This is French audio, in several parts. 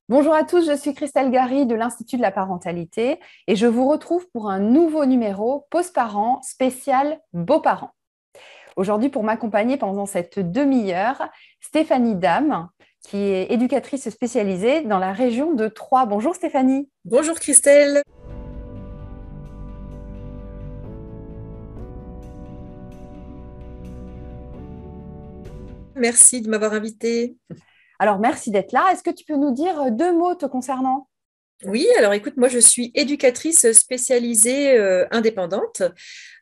Bonjour à tous, je suis Christelle Gary de l'Institut de la parentalité et je vous retrouve pour un nouveau numéro Pause Parents spécial Beaux-parents. Aujourd'hui, pour m'accompagner pendant cette demi-heure, Stéphanie Dame, qui est éducatrice spécialisée dans la région de Troyes. Bonjour Stéphanie. Bonjour Christelle. Merci de m'avoir invitée. Alors, merci d'être là. Est-ce que tu peux nous dire deux mots te concernant? Oui, alors écoute, moi je suis éducatrice spécialisée indépendante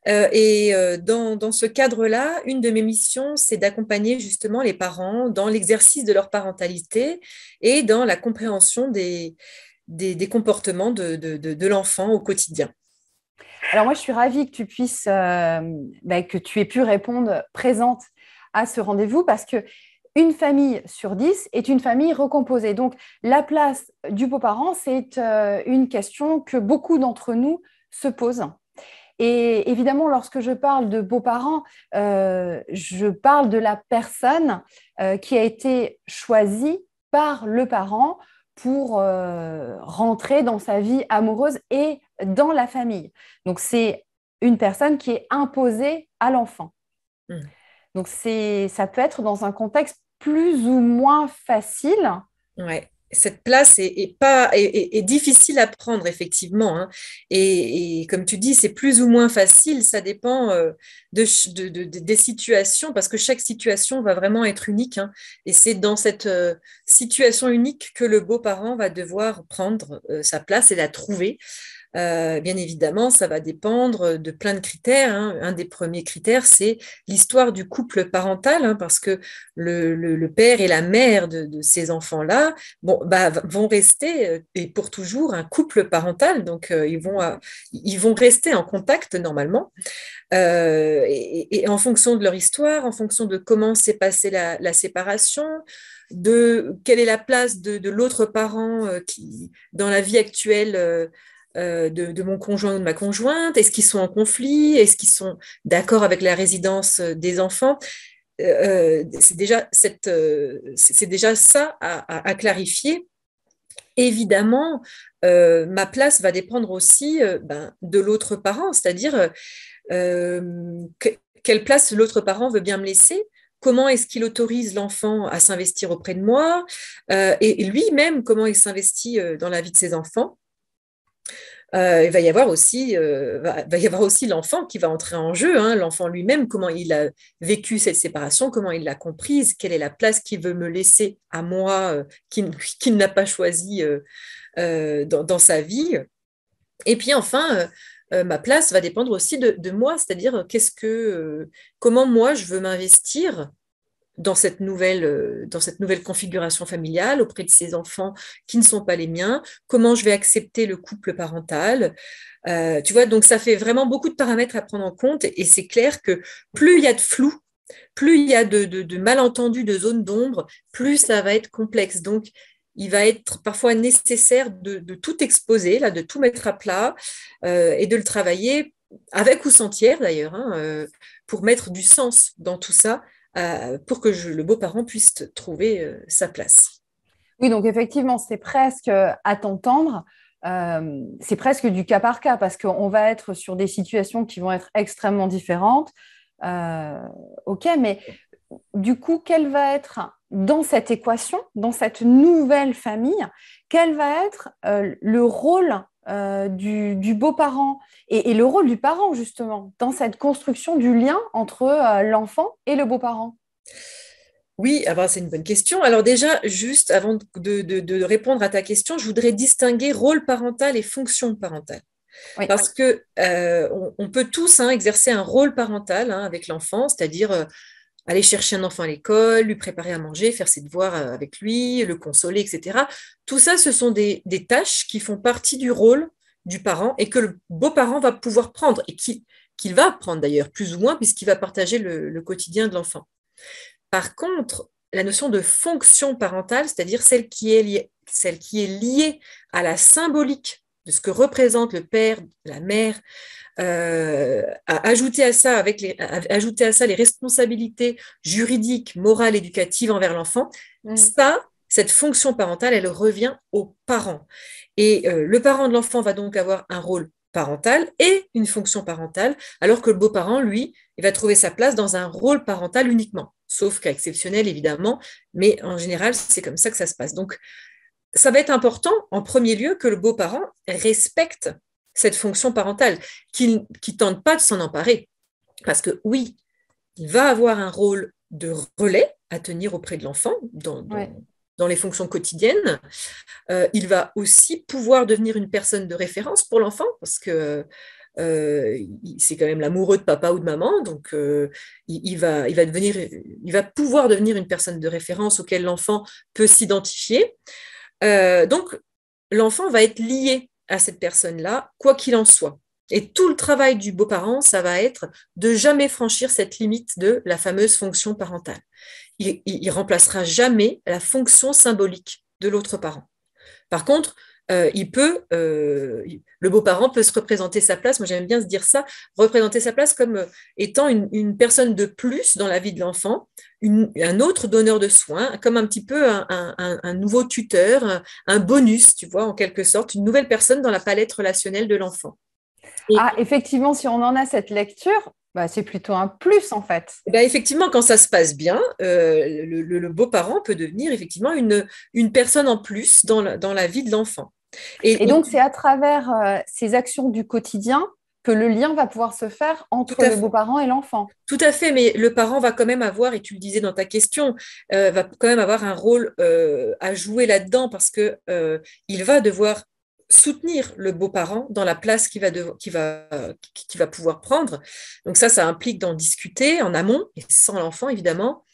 et dans ce cadre-là, une de mes missions, c'est d'accompagner justement les parents dans l'exercice de leur parentalité et dans la compréhension des comportements de l'enfant au quotidien. Alors, moi, je suis ravie que tu puisses, que tu aies pu répondre présente à ce rendez-vous parce que une famille sur 10 est une famille recomposée. Donc, la place du beau-parent, c'est une question que beaucoup d'entre nous se posent. Et évidemment, lorsque je parle de beaux-parents, je parle de la personne qui a été choisie par le parent pour rentrer dans sa vie amoureuse et dans la famille. Donc, c'est une personne qui est imposée à l'enfant. Mm. Donc, ça peut être dans un contexte plus ou moins facile. Ouais. Cette place est difficile à prendre, effectivement, hein. Et comme tu dis, c'est plus ou moins facile, ça dépend des situations, parce que chaque situation va vraiment être unique, hein. Et c'est dans cette situation unique que le beau-parent va devoir prendre sa place et la trouver. Bien évidemment, ça va dépendre de plein de critères, hein. Un des premiers critères, c'est l'histoire du couple parental, hein, parce que le père et la mère de ces enfants-là vont rester et pour toujours un couple parental. Donc, ils vont rester en contact normalement. Et en fonction de leur histoire, en fonction de comment s'est passée la séparation, de quelle est la place de l'autre parent dans la vie actuelle de mon conjoint ou de ma conjointe, est-ce qu'ils sont en conflit, est-ce qu'ils sont d'accord avec la résidence des enfants, c'est déjà ça à clarifier. Évidemment, ma place va dépendre aussi de l'autre parent, c'est-à-dire quelle place l'autre parent veut bien me laisser. Comment est-ce qu'il autorise l'enfant à s'investir auprès de moi, et lui-même, comment il s'investit dans la vie de ses enfants. Il va y avoir aussi l'enfant qui va entrer en jeu, hein, l'enfant lui-même, comment il a vécu cette séparation, comment il l'a comprise, quelle est la place qu'il veut me laisser à moi, qu'il n'a pas choisi dans sa vie. Et puis enfin, ma place va dépendre aussi de moi, c'est-à-dire comment moi je veux m'investir dans cette nouvelle configuration familiale auprès de ces enfants qui ne sont pas les miens, comment je vais accepter le couple parental. Tu vois, donc ça fait vraiment beaucoup de paramètres à prendre en compte et c'est clair que plus il y a de flou, plus il y a de malentendus, de zones d'ombre, plus ça va être complexe. Donc, il va être parfois nécessaire de tout exposer, là, de tout mettre à plat et de le travailler avec ou sans tiers d'ailleurs, hein, pour mettre du sens dans tout ça, pour que le beau-parent puisse trouver sa place. Oui, donc effectivement, c'est presque à t'entendre, c'est presque du cas par cas parce qu'on va être sur des situations qui vont être extrêmement différentes. Euh, ok, mais du coup, quel va être dans cette équation, dans cette nouvelle famille, quel va être le rôle du beau-parent et le rôle du parent justement dans cette construction du lien entre l'enfant et le beau-parent? Oui, ah ben, c'est une bonne question. Alors déjà, juste avant de répondre à ta question, je voudrais distinguer rôle parental et fonction parentale. Oui. Parce que on peut tous, hein, exercer un rôle parental, hein, avec l'enfant, c'est-à-dire aller chercher un enfant à l'école, lui préparer à manger, faire ses devoirs avec lui, le consoler, etc. Tout ça, ce sont des tâches qui font partie du rôle du parent et que le beau-parent va pouvoir prendre et qu'il va prendre d'ailleurs, plus ou moins, puisqu'il va partager le quotidien de l'enfant. Par contre, la notion de fonction parentale, c'est-à-dire celle qui est liée à la symbolique de ce que représente le père, la mère, ajouter à ça les responsabilités juridiques, morales, éducatives envers l'enfant, Mm. ça, cette fonction parentale, elle revient aux parents. Et le parent de l'enfant va donc avoir un rôle parental et une fonction parentale, alors que le beau-parent, lui, il va trouver sa place dans un rôle parental uniquement, sauf cas exceptionnel évidemment, mais en général, c'est comme ça que ça se passe. Donc, ça va être important, en premier lieu, que le beau-parent respecte cette fonction parentale, qu'il ne tente pas de s'en emparer. Parce que oui, il va avoir un rôle de relais à tenir auprès de l'enfant Ouais. dans les fonctions quotidiennes. Il va aussi pouvoir devenir une personne de référence pour l'enfant, parce que c'est quand même l'amoureux de papa ou de maman, donc il va pouvoir devenir une personne de référence auquel l'enfant peut s'identifier. Donc, l'enfant va être lié à cette personne-là, quoi qu'il en soit. Et tout le travail du beau-parent, ça va être de jamais franchir cette limite de la fameuse fonction parentale. Il remplacera jamais la fonction symbolique de l'autre parent. Par contre, le beau-parent peut se représenter sa place, moi j'aime bien se dire ça, représenter sa place comme étant une personne de plus dans la vie de l'enfant, un autre donneur de soins, comme un petit peu un nouveau tuteur, un bonus, tu vois, en quelque sorte, une nouvelle personne dans la palette relationnelle de l'enfant. Et Ah, effectivement, si on en a cette lecture, bah, c'est plutôt un plus en fait. ben, effectivement, quand ça se passe bien, le beau-parent peut devenir effectivement une personne en plus dans la vie de l'enfant. Et Et donc, c'est à travers ces actions du quotidien que le lien va pouvoir se faire tout entre à le fait. beau-parent et l'enfant. Tout à fait, mais le parent va quand même avoir, et tu le disais dans ta question, va quand même avoir un rôle à jouer là-dedans parce que il va devoir soutenir le beau-parent dans la place qu'il va pouvoir prendre. Donc ça implique d'en discuter en amont, et sans l'enfant évidemment,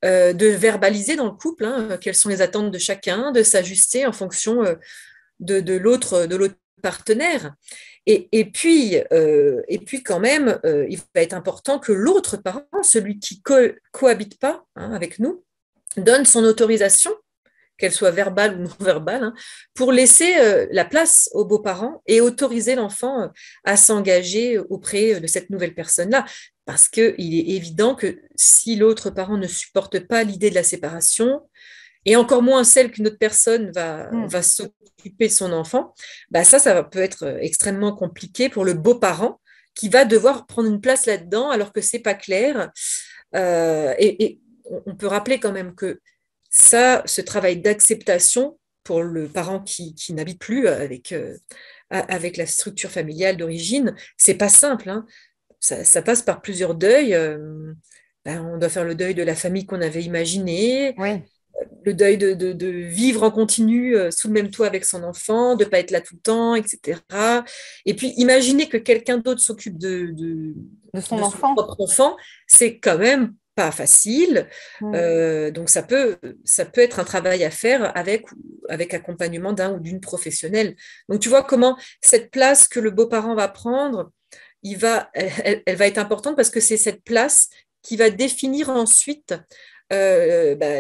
de verbaliser dans le couple quelles sont les attentes de chacun, de s'ajuster en fonction de l'autre partenaire. Et puis quand même, il va être important que l'autre parent, celui qui cohabite pas avec nous, donne son autorisation, qu'elle soit verbale ou non verbale, pour laisser la place aux beaux-parents et autoriser l'enfant à s'engager auprès de cette nouvelle personne-là. Parce qu'il est évident que si l'autre parent ne supporte pas l'idée de la séparation, et encore moins celle qu'une autre personne Mm. va s'occuper de son enfant, bah peut être extrêmement compliqué pour le beau-parent qui va devoir prendre une place là-dedans alors que c'est pas clair. Et on peut rappeler quand même que ce travail d'acceptation pour le parent qui n'habite plus avec la structure familiale d'origine, c'est pas simple. Ça passe par plusieurs deuils. On doit faire le deuil de la famille qu'on avait imaginée, Oui. le deuil de vivre en continu sous le même toit avec son enfant, de ne pas être là tout le temps, etc. Et puis, imaginer que quelqu'un d'autre s'occupe De son de son enfant. propre enfant, c'est quand même pas facile. Mm. Donc, ça peut être un travail à faire avec accompagnement d'un ou d'une professionnelle. Donc, tu vois comment cette place que le beau-parent va prendre, elle va être importante parce que c'est cette place qui va définir ensuite la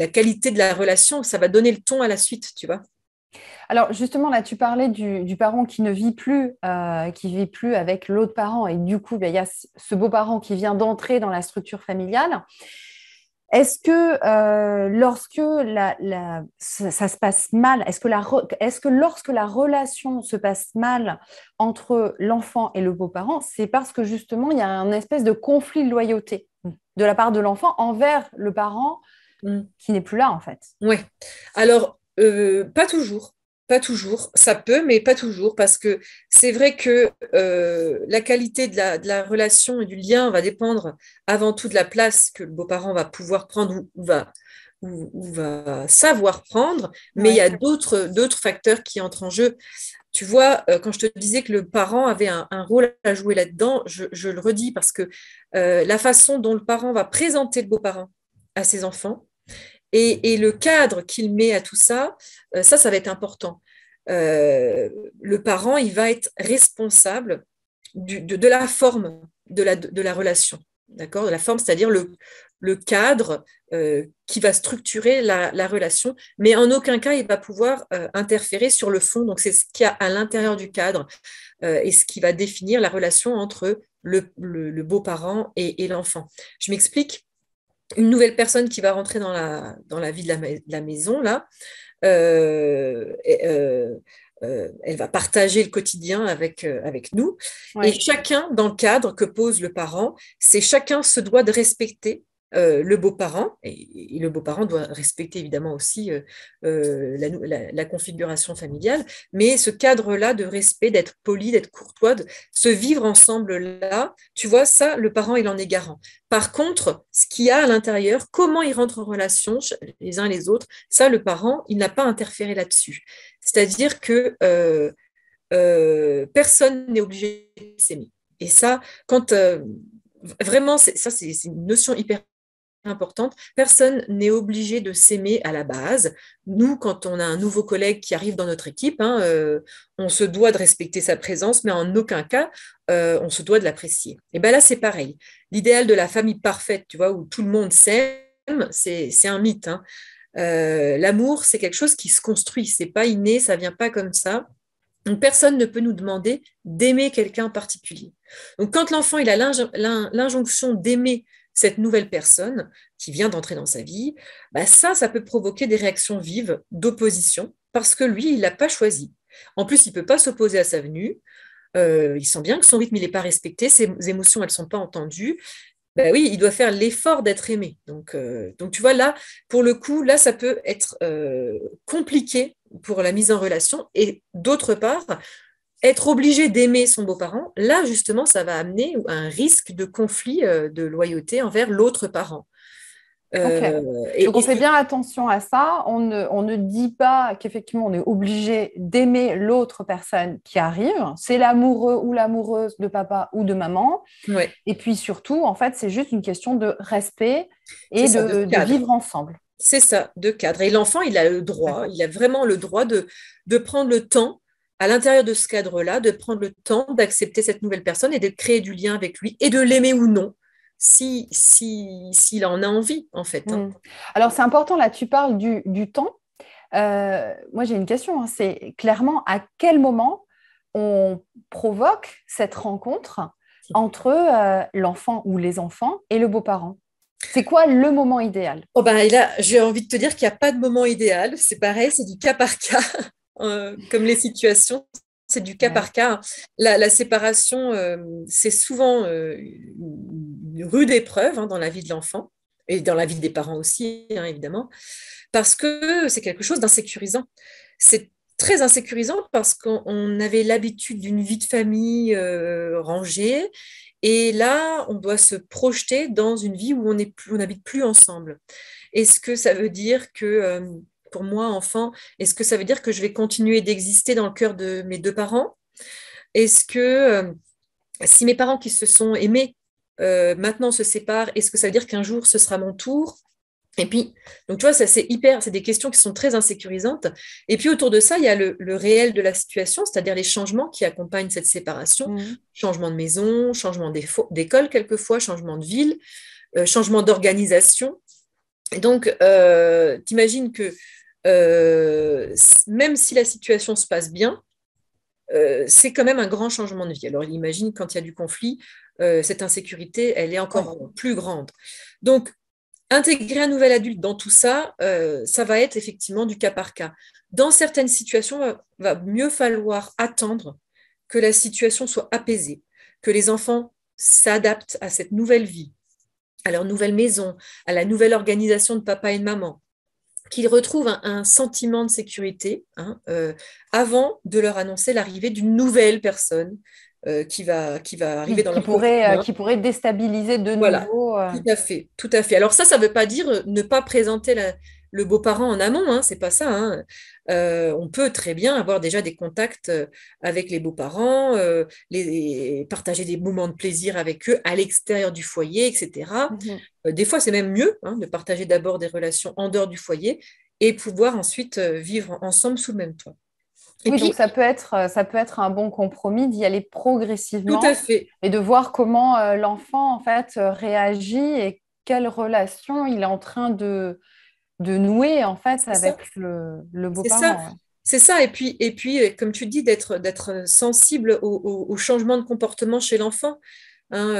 qualité de la relation, ça va donner le ton à la suite, tu vois. Alors justement, là, tu parlais du parent qui vit plus avec l'autre parent, et du coup, ben, il y a ce beau-parent qui vient d'entrer dans la structure familiale. Est-ce que lorsque ça se passe mal, est-ce que lorsque la relation se passe mal entre l'enfant et le beau-parent, c'est parce que justement, il y a un espèce de conflit de loyauté de la part de l'enfant envers le parent Mm. qui n'est plus là, en fait? Ouais. Alors, pas toujours. Pas toujours. Ça peut, mais pas toujours, parce que c'est vrai que la qualité de la relation et du lien va dépendre avant tout de la place que le beau-parent va pouvoir prendre ou va savoir prendre, mais il y Oui, a d'autres facteurs qui entrent en jeu. Tu vois, quand je te disais que le parent avait un rôle à jouer là-dedans, je le redis parce que la façon dont le parent va présenter le beau-parent à ses enfants, et le cadre qu'il met à tout ça, ça va être important. Le parent, il va être responsable de la forme de la relation, d'accord? De la forme, c'est-à-dire le cadre qui va structurer la relation, mais en aucun cas, il va pouvoir interférer sur le fond. Donc, c'est ce qu'il y a à l'intérieur du cadre et ce qui va définir la relation entre le beau-parent et l'enfant. Je m'explique. une nouvelle personne qui va rentrer dans la vie de la maison, là, euh, et, euh, elle va partager le quotidien avec nous. Et Ouais. chacun, dans le cadre que pose le parent, c'est chacun se doit de respecter le beau-parent, et le beau-parent doit respecter évidemment aussi la configuration familiale, mais ce cadre-là de respect, d'être poli, d'être courtois, de se vivre ensemble là, tu vois, ça, le parent, il en est garant. Par contre, ce qu'il y a à l'intérieur, comment ils rentrent en relation les uns et les autres, ça, le parent, il n'a pas interféré là-dessus. C'est-à-dire que personne n'est obligé de s'aimer. Et ça, quand vraiment, c'est une notion hyper importante. Personne n'est obligé de s'aimer à la base. Nous, quand on a un nouveau collègue qui arrive dans notre équipe, hein, on se doit de respecter sa présence, mais en aucun cas, on se doit de l'apprécier. Et bien là, c'est pareil. L'idéal de la famille parfaite, tu vois, où tout le monde s'aime, c'est un mythe. Hein. L'amour, c'est quelque chose qui se construit. C'est pas inné, ça vient pas comme ça. Donc, personne ne peut nous demander d'aimer quelqu'un en particulier. Donc, quand l'enfant il a l'injonction d'aimer cette nouvelle personne qui vient d'entrer dans sa vie, bah ça peut provoquer des réactions vives d'opposition parce que lui, il l'a pas choisi. En plus, il peut pas s'opposer à sa venue. Il sent bien que son rythme, il n'est pas respecté, ses émotions, elles sont pas entendues. Ben oui, il doit faire l'effort d'être aimé. Donc, tu vois, là, pour le coup, là, ça peut être compliqué pour la mise en relation. Et d'autre part, être obligé d'aimer son beau-parent, là, justement, ça va amener un risque de conflit de loyauté envers l'autre parent. Ok. Euh, Donc, on fait et bien attention à ça. On ne dit pas qu'effectivement, on est obligé d'aimer l'autre personne qui arrive. C'est l'amoureux ou l'amoureuse de papa ou de maman. ouais, Et puis surtout, en fait, c'est juste une question de respect c'est et ça, de de cadre. vivre ensemble. C'est ça, de cadre. Et l'enfant, il a le droit, D'accord. il a vraiment le droit de prendre le temps, à l'intérieur de ce cadre-là, de prendre le temps d'accepter cette nouvelle personne et de créer du lien avec lui et de l'aimer ou non, s'il en a envie, en fait. Hein. Hmm. Alors, c'est important, là, tu parles du temps. Moi, j'ai une question, hein. C'est clairement à quel moment on provoque cette rencontre entre l'enfant ou les enfants et le beau-parent? C'est quoi le moment idéal? Oh ben, et là, j'ai envie de te dire qu'il n'y a pas de moment idéal. C'est pareil, c'est du cas par cas. Comme les situations, c'est du cas Ouais. par cas. La séparation, c'est souvent une rude épreuve hein, dans la vie de l'enfant et dans la vie des parents aussi, hein, évidemment, parce que c'est quelque chose d'insécurisant. C'est très insécurisant parce qu'on avait l'habitude d'une vie de famille rangée et là, on doit se projeter dans une vie où on n'habite plus ensemble. Est-ce que ça veut dire que, pour moi, enfant, est-ce que ça veut dire que je vais continuer d'exister dans le cœur de mes deux parents? Est-ce que si mes parents qui se sont aimés maintenant se séparent, est-ce que ça veut dire qu'un jour ce sera mon tour? Et puis, donc tu vois, ça c'est des questions qui sont très insécurisantes. Et puis autour de ça, il y a le réel de la situation, c'est-à-dire les changements qui accompagnent cette séparation. Hmm. Changement de maison, changement d'école quelquefois, changement de ville, changement d'organisation. Et donc, t'imagines que même si la situation se passe bien, c'est quand même un grand changement de vie. Alors, imagine quand il y a du conflit, cette insécurité, elle est Ouais. encore plus grande. Donc, intégrer un nouvel adulte dans tout ça, ça va être effectivement du cas par cas. Dans certaines situations, va mieux falloir attendre que la situation soit apaisée, que les enfants s'adaptent à cette nouvelle vie, à leur nouvelle maison, à la nouvelle organisation de papa et de maman, qu'ils retrouvent un sentiment de sécurité hein, avant de leur annoncer l'arrivée d'une nouvelle personne qui va arriver dans leur quotidien. Qui pourrait déstabiliser de Voilà, nouveau. tout à fait, tout à fait. Alors ça ne veut pas dire ne pas présenter le beau-parent en amont, hein, c'est pas ça. Hein. On peut très bien avoir déjà des contacts avec les beaux-parents, partager des moments de plaisir avec eux à l'extérieur du foyer, etc. Mhm. Des fois, c'est même mieux hein, de partager d'abord des relations en dehors du foyer et pouvoir ensuite vivre ensemble sous le même toit. Et Oui, donc puis, ça peut être un bon compromis d'y aller tout à progressivement fait, et de voir comment l'enfant en fait réagit et quelle relation il est en train de nouer en fait c'est ça. avec le C'est ça, beau-parent. Ouais. c'est ça. Et puis, comme tu dis, d'être sensible au changement de comportement chez l'enfant. hein,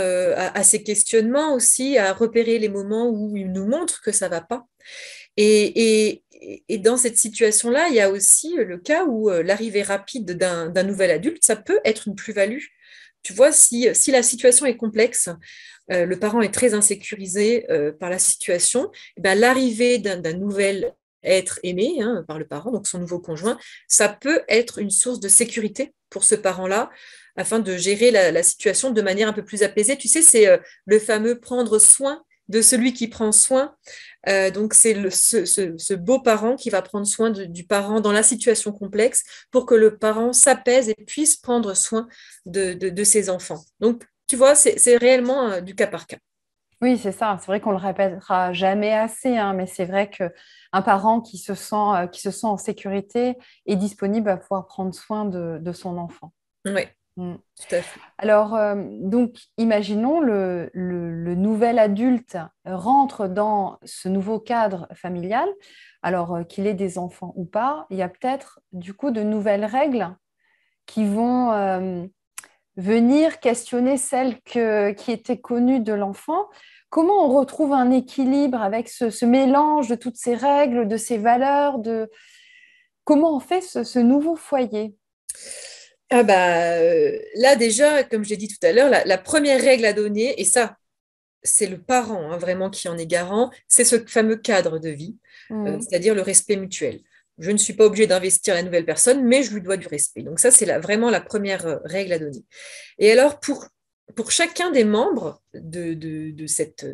à ces questionnements aussi, à repérer les moments où il nous montre que ça ne va pas. Et dans cette situation-là, il y a aussi le cas où l'arrivée rapide d'un nouvel adulte, ça peut être une plus-value. Tu vois, si la situation est complexe, le parent est très insécurisé par la situation, eh ben, l'arrivée d'un nouvel être aimé, hein, par le parent, donc son nouveau conjoint, ça peut être une source de sécurité pour ce parent-là afin de gérer la situation de manière un peu plus apaisée. Tu sais, c'est le fameux prendre soin de celui qui prend soin. Donc, c'est ce beau parent qui va prendre soin du parent dans la situation complexe pour que le parent s'apaise et puisse prendre soin de ses enfants. Donc, tu vois, c'est réellement du cas par cas. Oui, c'est ça. C'est vrai qu'on le répétera jamais assez, hein, mais c'est vrai qu'un parent qui se sent en sécurité est disponible à pouvoir prendre soin de son enfant. Oui, Mm. tout à fait. Alors, donc, imaginons le nouvel adulte rentre dans ce nouveau cadre familial, alors qu'il ait des enfants ou pas, il y a peut-être du coup de nouvelles règles qui vont venir questionner qui étaient connues de l'enfant. Comment on retrouve un équilibre avec ce mélange de toutes ces règles, de ces valeurs, comment on fait ce nouveau foyer? Ah bah, là déjà, comme je l'ai dit tout à l'heure, la première règle à donner, et ça, c'est le parent, hein, vraiment qui en est garant, c'est ce fameux cadre de vie, Mm. c'est-à-dire le respect mutuel. Je ne suis pas obligée d'investir la nouvelle personne, mais je lui dois du respect. Donc ça, c'est vraiment la première règle à donner. Et alors, pour chacun des membres de cette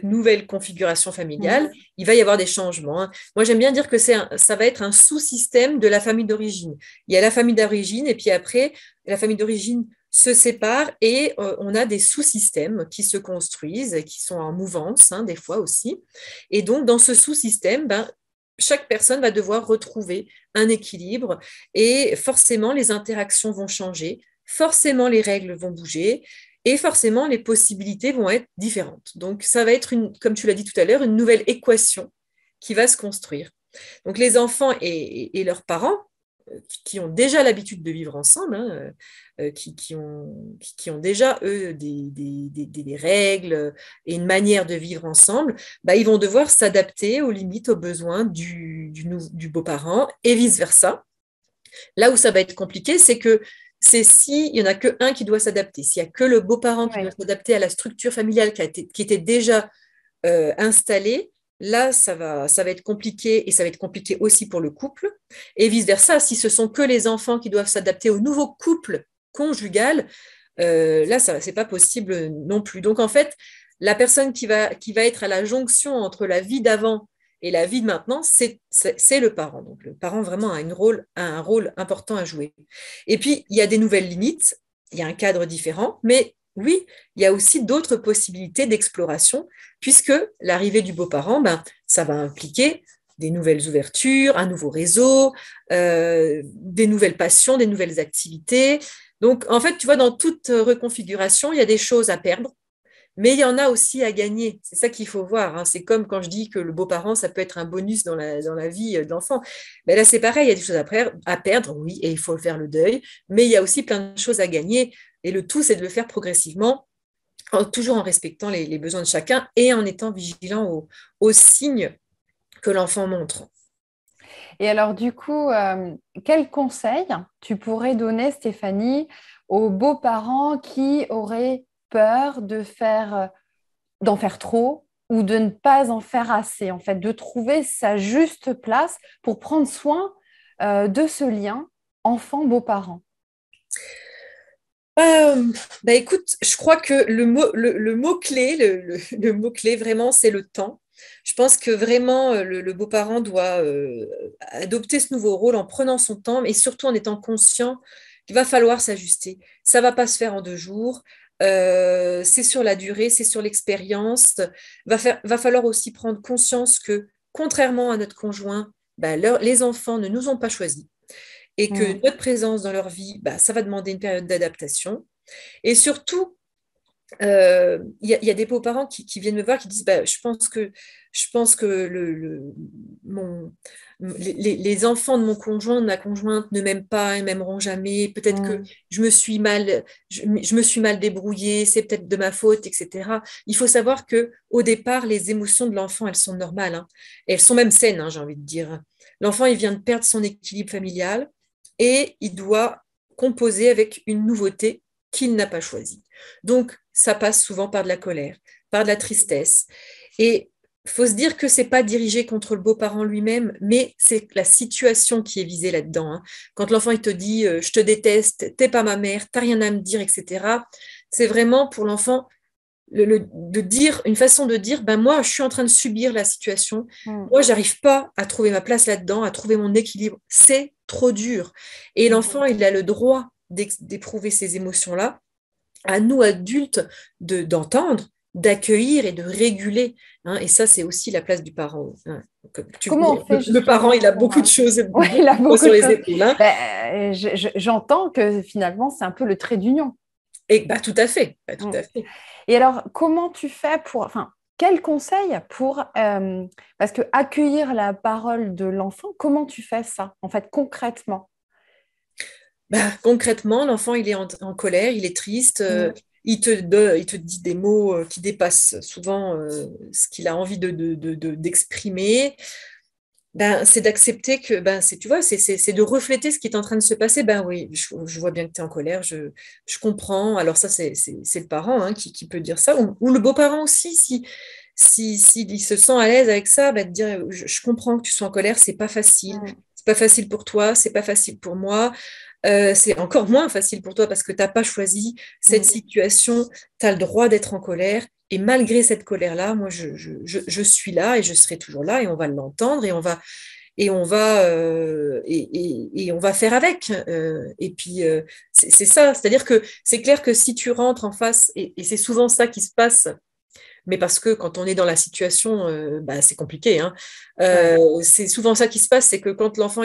nouvelle configuration Mm. familiale, il va y avoir des changements, hein. Moi, j'aime bien dire que ça va être un sous-système de la famille d'origine. Il y a la famille d'origine, et puis après, la famille d'origine se sépare et on a des sous-systèmes qui se construisent, qui sont en mouvance, hein, des fois aussi. Et donc, dans ce sous-système, ben, chaque personne va devoir retrouver un équilibre et forcément, les interactions vont changer, forcément, les règles vont bouger. Et forcément, les possibilités vont être différentes. Donc, ça va être, comme tu l'as dit tout à l'heure, une nouvelle équation qui va se construire. Donc, les enfants et leurs parents, qui ont déjà l'habitude de vivre ensemble, hein, qui ont déjà, eux, des règles et une manière de vivre ensemble, bah, ils vont devoir s'adapter aux limites, aux besoins du beau-parent et vice-versa. Là où ça va être compliqué, c'est que c'est s'il n'y en a qu'un qui doit s'adapter, s'il n'y a que le beau-parent qui doit Ouais. s'adapter à la structure familiale qui était déjà installée, là, ça va être compliqué et ça va être compliqué aussi pour le couple. Et vice-versa, si ce sont que les enfants qui doivent s'adapter au nouveau couple conjugal, là, ça c'est pas possible non plus. Donc, en fait, la personne qui va être à la jonction entre la vie d'avant et la vie de maintenant, c'est le parent. Donc, le parent vraiment a un rôle important à jouer. Et puis, il y a des nouvelles limites, il y a un cadre différent, mais oui, il y a aussi d'autres possibilités d'exploration, puisque l'arrivée du beau-parent, ben, ça va impliquer des nouvelles ouvertures, un nouveau réseau, des nouvelles passions, des nouvelles activités. Donc, en fait, tu vois, dans toute reconfiguration, il y a des choses à perdre, mais il y en a aussi à gagner. C'est ça qu'il faut voir, hein. C'est comme quand je dis que le beau-parent, ça peut être un bonus dans la vie de l'enfant. Mais là, c'est pareil, il y a des choses à perdre, oui, et il faut faire le deuil, mais il y a aussi plein de choses à gagner. Et le tout, c'est de le faire progressivement, toujours en respectant les besoins de chacun et en étant vigilant aux signes que l'enfant montre. Et alors, du coup, quel conseil tu pourrais donner, Stéphanie, aux beaux-parents qui auraient peur d'en faire trop ou de ne pas en faire assez, en fait, de trouver sa juste place pour prendre soin de ce lien enfant-beau-parent? Bah écoute, je crois que le mot-clé, le mot-clé vraiment, c'est le temps. Je pense que vraiment, le beau-parent doit adopter ce nouveau rôle en prenant son temps, mais surtout en étant conscient qu'il va falloir s'ajuster. Ça va pas se faire en 2 jours. C'est sur la durée, c'est sur l'expérience. Va falloir aussi prendre conscience que, contrairement à notre conjoint, bah, les enfants ne nous ont pas choisis et que Mm. notre présence dans leur vie, bah, ça va demander une période d'adaptation. Et surtout, y a des beaux-parents qui viennent me voir, qui disent bah, je pense que les enfants de mon conjoint, de ma conjointe ne m'aiment pas et m'aimeront jamais. Peut-être que Mm. je me suis mal débrouillée, c'est peut-être de ma faute, etc. Il faut savoir que au départ, les émotions de l'enfant, elles sont normales, hein. Et elles sont même saines, hein, j'ai envie de dire. L'enfant, il vient de perdre son équilibre familial et il doit composer avec une nouveauté qu'il n'a pas choisie. Donc, ça passe souvent par de la colère, par de la tristesse. Et il faut se dire que c'est pas dirigé contre le beau-parent lui-même, mais c'est la situation qui est visée là-dedans, hein. Quand l'enfant il te dit je te déteste, t'es pas ma mère, t'as rien à me dire, etc. C'est vraiment pour l'enfant de dire une façon de dire ben moi je suis en train de subir la situation, Mm. moi j'arrive pas à trouver ma place là-dedans, à trouver mon équilibre, c'est trop dur. Et Mm. l'enfant il a le droit d'éprouver ces émotions-là, à nous adultes d'entendre, d'accueillir et de réguler, hein. Et ça, c'est aussi la place du parent, hein. Comment on fait Le parent, justement il a pour... beaucoup de choses, Oui, il a beaucoup de poids beaucoup sur de les choses. épaules, hein. Ben, j'entends que finalement, c'est un peu le trait d'union. Et bah, tout à fait, bah, tout Mm. à fait. Et alors, comment tu fais pour... Enfin, quel conseil pour... parce que accueillir la parole de l'enfant, comment tu fais ça, en fait, concrètement? Bah, concrètement, l'enfant, il est en colère, il est triste, Mm. il te dit des mots qui dépassent souvent ce qu'il a envie d'exprimer. Ben, c'est d'accepter que, ben, tu vois, c'est de refléter ce qui est en train de se passer. Ben oui, je vois bien que tu es en colère, je comprends. Alors ça, c'est le parent, hein, qui peut dire ça, ou le beau-parent aussi, si il se sent à l'aise avec ça, ben, de dire, je comprends que tu sois en colère, Mm. c'est pas facile pour toi, c'est pas facile pour moi. C'est encore moins facile pour toi parce que tu n'as pas choisi cette Mm. situation, tu as le droit d'être en colère. Et malgré cette colère-là, moi, je suis là et je serai toujours là et on va l'entendre et on va faire avec. Et puis, c'est ça. C'est-à-dire que c'est clair que si tu rentres en face, et c'est souvent ça qui se passe, mais parce que quand on est dans la situation, bah, c'est compliqué, hein. Ouais. C'est souvent ça qui se passe, c'est que quand l'enfant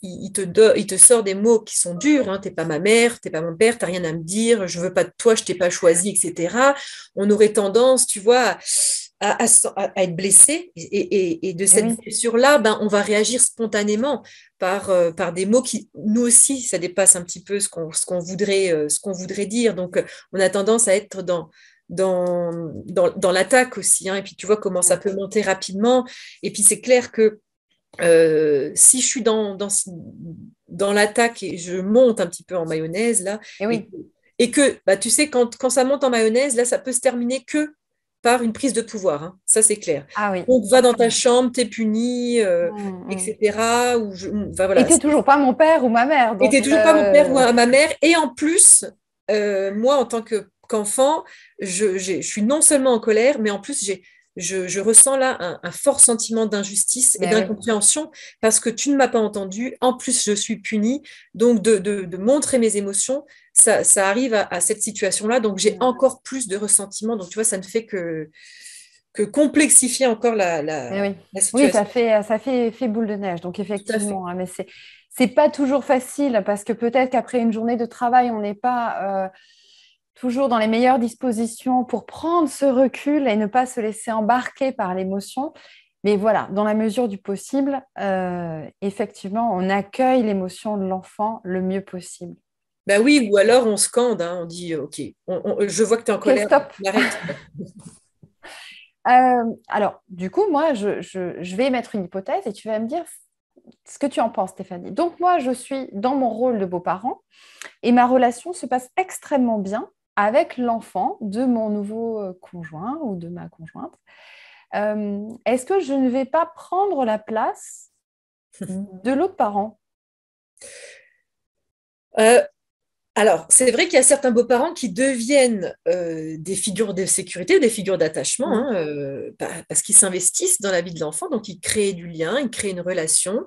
il te sort des mots qui sont durs, hein, t'es pas ma mère, t'es pas mon père, t'as rien à me dire, je veux pas de toi, je t'ai pas choisi, etc. On aurait tendance, tu vois, à être blessé, et de Eh cette oui. blessure-là, ben, on va réagir spontanément par des mots qui, nous aussi, ça dépasse un petit peu ce qu'on voudrait dire. Donc, on a tendance à être dans l'attaque aussi, hein. Et puis, tu vois comment ça peut monter rapidement. Et puis, c'est clair que si je suis dans l'attaque et je monte un petit peu en mayonnaise, là, Eh et, oui. et que, bah, tu sais, quand ça monte en mayonnaise, là, ça peut se terminer que par une prise de pouvoir, hein. Ça, c'est clair. Ah oui, Donc, va dans ta forcément. chambre, t'es puni, Mm. Mm. etc. Enfin, Et voilà. t'es toujours pas mon père ou ma mère, Et t'es donc... toujours pas mon père ou ma mère. Et en plus, moi, en tant qu'enfant, je suis non seulement en colère, mais en plus, je ressens là un fort sentiment d'injustice et Mais oui. d'incompréhension parce que tu ne m'as pas entendu. En plus, je suis punie. Donc, de montrer mes émotions, ça arrive à cette situation-là. Donc, j'ai Mm. encore plus de ressentiment. Donc, tu vois, ça ne fait que complexifier encore Mais oui. la Oui, situation. ça fait boule de neige. Donc Tout à fait. effectivement, hein, mais c'est pas toujours facile parce que peut-être qu'après une journée de travail, on n'est pas toujours dans les meilleures dispositions pour prendre ce recul et ne pas se laisser embarquer par l'émotion. Mais voilà, dans la mesure du possible, effectivement, on accueille l'émotion de l'enfant le mieux possible. Ben oui, ou alors on scande, hein, on dit OK, je vois que tu es en Ok, colère, stop. on arrête. Alors, du coup, moi, je vais mettre une hypothèse et tu vas me dire ce que tu en penses, Stéphanie. Donc, moi, je suis dans mon rôle de beau-parent et ma relation se passe extrêmement bien avec l'enfant de mon nouveau conjoint ou de ma conjointe. Est-ce que je ne vais pas prendre la place de l'autre parent? Euh, alors, c'est vrai qu'il y a certains beaux-parents qui deviennent des figures de sécurité ou des figures d'attachement, Mm. hein, parce qu'ils s'investissent dans la vie de l'enfant, donc ils créent du lien, ils créent une relation.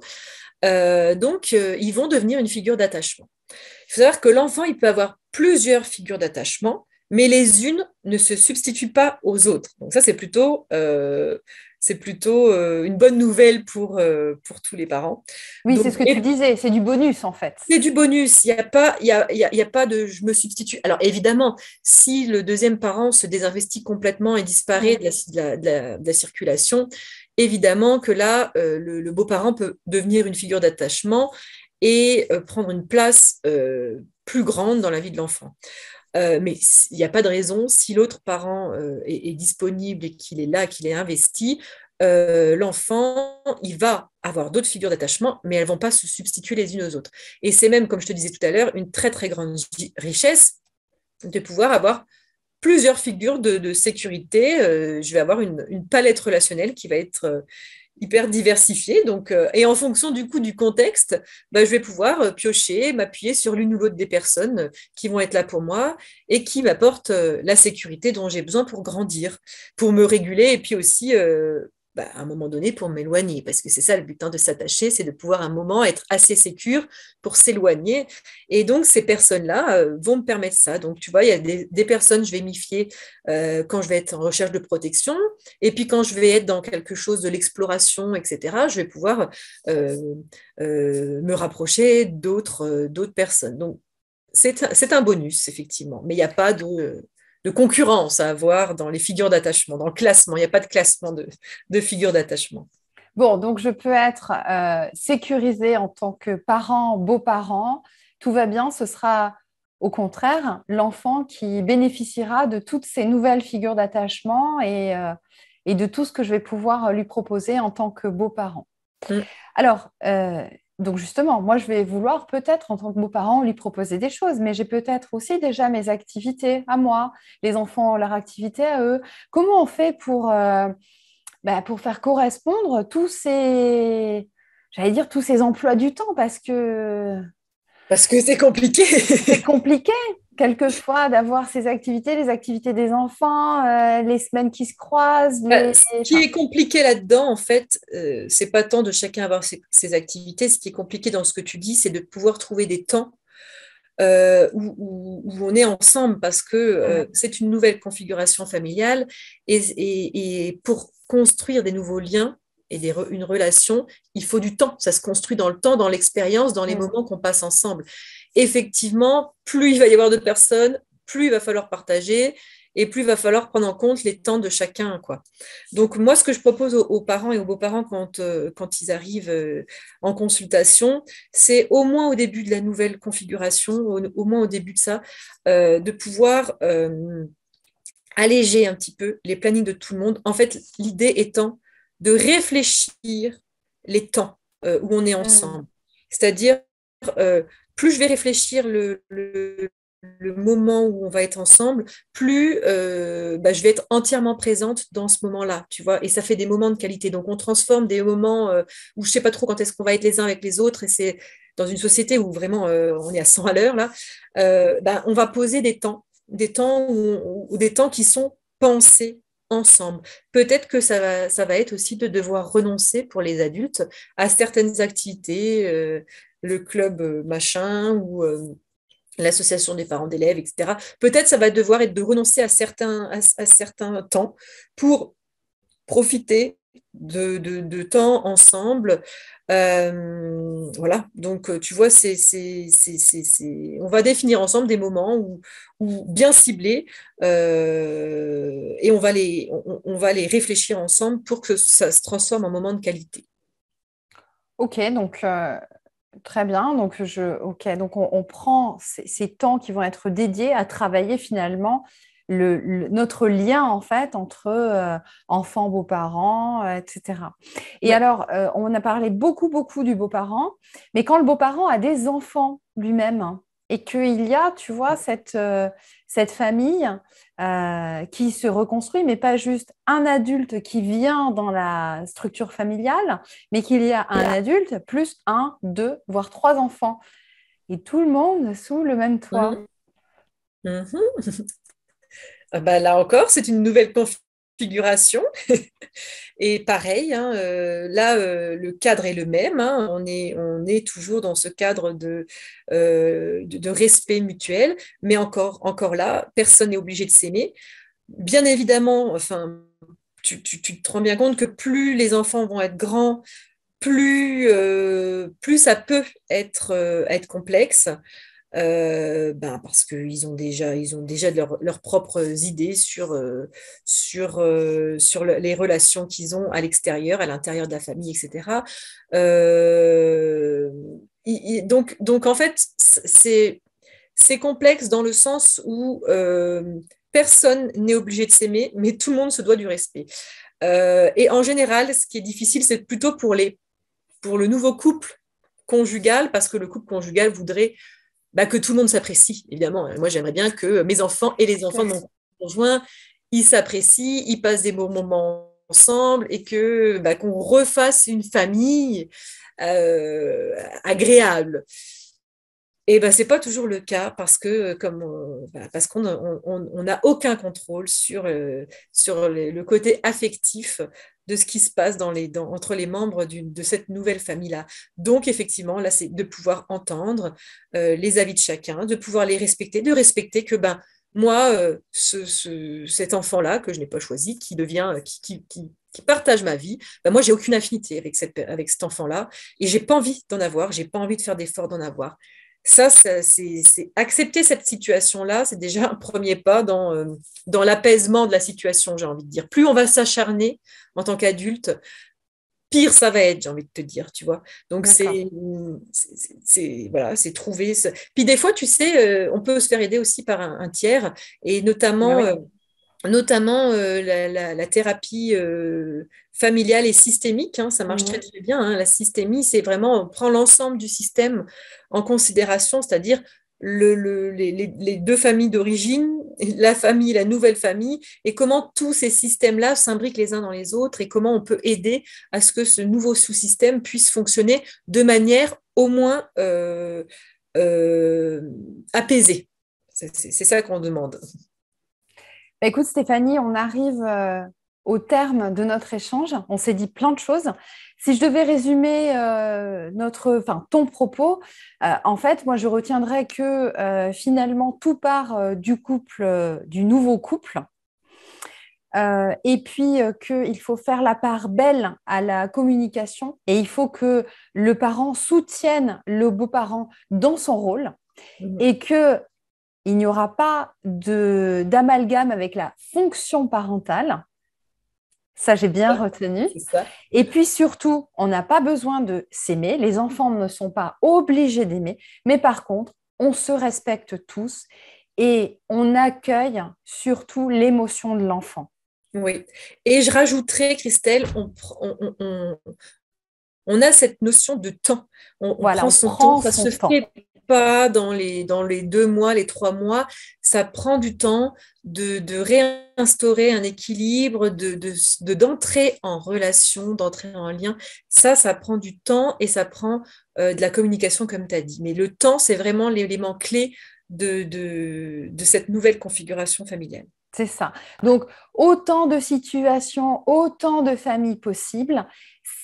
Donc, ils vont devenir une figure d'attachement. Il faut savoir que l'enfant, il peut avoir plusieurs figures d'attachement, mais les unes ne se substituent pas aux autres. Donc ça, c'est plutôt une bonne nouvelle pour tous les parents. Oui, c'est Donc, ce que tu disais, c'est du bonus en fait. c'est du bonus, il n'y a pas, il y a pas de je me substitue. Alors évidemment, si le deuxième parent se désinvestit complètement et disparaît Mm. de la circulation, évidemment que là, le beau-parent peut devenir une figure d'attachement et prendre une place plus grande dans la vie de l'enfant. Mais il n'y a pas de raison, si l'autre parent est disponible et qu'il est là, qu'il est investi, l'enfant, il va avoir d'autres figures d'attachement, mais elles ne vont pas se substituer les unes aux autres. Et c'est même, comme je te disais tout à l'heure, une très très grande richesse de pouvoir avoir plusieurs figures de sécurité. Je vais avoir une palette relationnelle qui va être hyper diversifiée. Donc, et en fonction du coup du contexte, bah, je vais pouvoir piocher, m'appuyer sur l'une ou l'autre des personnes qui vont être là pour moi et qui m'apportent la sécurité dont j'ai besoin pour grandir, pour me réguler et puis aussi bah, à un moment donné pour m'éloigner. Parce que c'est ça le but, hein, de s'attacher, c'est de pouvoir à un moment être assez sécure pour s'éloigner. Et donc, ces personnes-là vont me permettre ça. Donc, tu vois, il y a des personnes, je vais m'y fier quand je vais être en recherche de protection. Et puis, quand je vais être dans quelque chose de l'exploration, etc., je vais pouvoir euh, me rapprocher d'autres personnes. Donc, c'est un bonus, effectivement. Mais il n'y a pas de concurrence à avoir dans les figures d'attachement, dans le classement. Il n'y a pas de classement de figures d'attachement. Bon, donc je peux être sécurisée en tant que parent, beau-parent. Tout va bien, ce sera au contraire l'enfant qui bénéficiera de toutes ces nouvelles figures d'attachement et de tout ce que je vais pouvoir lui proposer en tant que beau-parent. Mm. Alors, donc justement, moi, je vais vouloir peut-être en tant que beau-parent lui proposer des choses, mais j'ai peut-être aussi déjà mes activités à moi, les enfants ont leur activité à eux. Comment on fait pour faire correspondre j'allais dire, tous ces emplois du temps, parce que Parce que c'est compliqué. c'est compliqué, quelquefois, d'avoir ces activités, les activités des enfants, les semaines qui se croisent, Ce qui est compliqué là-dedans, en fait, c'est pas tant de chacun avoir ses activités. Ce qui est compliqué dans ce que tu dis, c'est de pouvoir trouver des temps où on est ensemble parce que c'est une nouvelle configuration familiale et pour construire des nouveaux liens et une relation, il faut du temps. Ça se construit dans le temps, dans l'expérience, dans les Mm. moments qu'on passe ensemble. Effectivement, plus il va y avoir de personnes, plus il va falloir partager et plus il va falloir prendre en compte les temps de chacun, quoi. Donc moi, ce que je propose aux parents et aux beaux-parents quand ils arrivent en consultation, c'est au moins au début de la nouvelle configuration, au moins au début de ça, de pouvoir alléger un petit peu les plannings de tout le monde. En fait, l'idée étant de réfléchir les temps où on est Mm. ensemble. C'est-à-dire, euh, plus je vais réfléchir le moment où on va être ensemble, plus bah, je vais être entièrement présente dans ce moment-là, tu vois, et ça fait des moments de qualité. Donc, on transforme des moments où je ne sais pas trop quand est-ce qu'on va être les uns avec les autres, et c'est dans une société où vraiment on est à 100 à l'heure, là, bah, on va poser des temps ou des temps qui sont pensés ensemble. Peut-être que ça va être aussi de devoir renoncer pour les adultes à certaines activités, le club machin ou l'association des parents d'élèves, etc. Peut-être ça va devoir être de renoncer à certains temps pour profiter de temps ensemble. Voilà, donc tu vois, on va définir ensemble des moments où bien ciblés et on va les réfléchir ensemble pour que ça se transforme en moment de qualité. Ok, donc très bien. Ok, donc on prend ces temps qui vont être dédiés à travailler finalement notre lien en fait entre enfants, beaux-parents, etc. Et Ouais. alors, on a parlé beaucoup, beaucoup du beau-parent, mais quand le beau-parent a des enfants lui-même hein, et qu'il y a, tu vois, cette famille qui se reconstruit, mais pas juste un adulte qui vient dans la structure familiale, mais qu'il y a un adulte plus un, deux, voire trois enfants. Et tout le monde sous le même toit. Mhm. Mhm. Ah bah, là encore, c'est une nouvelle configuration. Et pareil, hein, là, le cadre est le même. Hein. On est toujours dans ce cadre de respect mutuel. Mais encore là, personne n'est obligé de s'aimer. Bien évidemment, enfin, tu te rends bien compte que plus les enfants vont être grands, plus ça peut être complexe. Parce qu'ils ont déjà leurs propres idées sur les relations qu'ils ont à l'extérieur, à l'intérieur de la famille, etc. Donc, en fait, c'est complexe dans le sens où personne n'est obligé de s'aimer, mais tout le monde se doit du respect. Et en général, ce qui est difficile, c'est plutôt pour le nouveau couple conjugal, parce que le couple conjugal voudrait que tout le monde s'apprécie, évidemment. Moi, j'aimerais bien que mes enfants et les enfants de mon conjoint, ils s'apprécient, ils passent des bons moments ensemble et qu'on refasse une famille agréable. Et c'est pas toujours le cas parce que parce qu'on n'a aucun contrôle sur le côté affectif de ce qui se passe entre les membres de cette nouvelle famille-là. Donc, effectivement, là, c'est de pouvoir entendre les avis de chacun, de pouvoir les respecter, de respecter que moi, cet enfant-là que je n'ai pas choisi, qui partage ma vie, moi, j'ai aucune affinité avec cet enfant-là et j'ai pas envie d'en avoir, j'ai pas envie de faire d'efforts d'en avoir. Ça, c'est accepter cette situation-là, c'est déjà un premier pas dans l'apaisement de la situation, j'ai envie de dire. Plus on va s'acharner en tant qu'adulte, pire ça va être, j'ai envie de te dire, tu vois. Donc, voilà, c'est trouver. Puis des fois, tu sais, on peut se faire aider aussi par un tiers, et notamment la thérapie familiale et systémique, hein, ça marche très très bien. Hein. La systémie, c'est vraiment on prend l'ensemble du système en considération, c'est-à-dire les deux familles d'origine, la famille, la nouvelle famille, et comment tous ces systèmes-là s'imbriquent les uns dans les autres et comment on peut aider à ce que ce nouveau sous-système puisse fonctionner de manière au moins apaisée. C'est ça qu'on demande. Écoute Stéphanie, on arrive au terme de notre échange. On s'est dit plein de choses. Si je devais résumer ton propos, en fait, moi, je retiendrais que finalement, tout part du couple, du nouveau couple. Et puis qu'il faut faire la part belle à la communication et il faut que le parent soutienne le beau-parent dans son rôle et que il n'y aura pas d'amalgame avec la fonction parentale. Ça, j'ai bien retenu. Et puis surtout, on n'a pas besoin de s'aimer. Les enfants ne sont pas obligés d'aimer. Mais par contre, on se respecte tous et on accueille surtout l'émotion de l'enfant. Oui. Et je rajouterais, Christelle, on a cette notion de temps. On prend son temps. Ça se fait pas dans les 2 mois, les 3 mois. Ça prend du temps de réinstaurer un équilibre, d'entrer en relation, d'entrer en lien. Ça prend du temps et ça prend de la communication, comme tu as dit. Mais le temps, c'est vraiment l'élément clé de cette nouvelle configuration familiale. C'est ça. Donc, autant de situations, autant de familles possibles.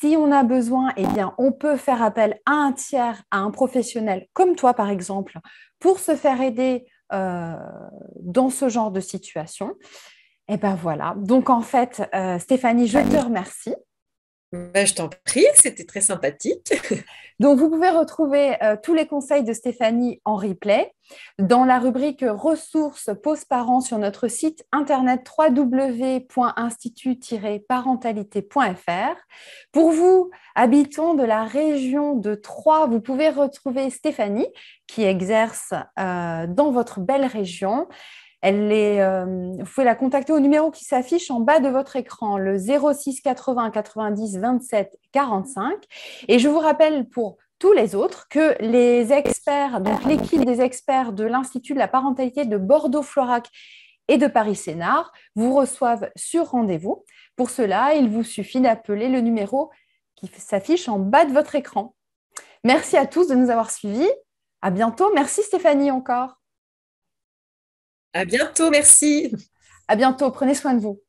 Si on a besoin, eh bien, on peut faire appel à un tiers, à un professionnel comme toi, par exemple, pour se faire aider dans ce genre de situation. Et ben voilà. Donc, en fait, Stéphanie, je te remercie. Je t'en prie, c'était très sympathique. Donc, vous pouvez retrouver tous les conseils de Stéphanie en replay dans la rubrique ressources post-parents sur notre site internet www.institut-parentalité.fr. Pour vous, habitants de la région de Troyes, vous pouvez retrouver Stéphanie qui exerce dans votre belle région. Vous pouvez la contacter au numéro qui s'affiche en bas de votre écran, le 06 80 90 27 45. Et je vous rappelle pour tous les autres que les experts, donc l'équipe des experts de l'Institut de la parentalité de Bordeaux-Florac et de Paris-Sénart, vous reçoivent sur rendez-vous. Pour cela, il vous suffit d'appeler le numéro qui s'affiche en bas de votre écran. Merci à tous de nous avoir suivis. À bientôt. Merci Stéphanie encore. À bientôt, merci. À bientôt, prenez soin de vous.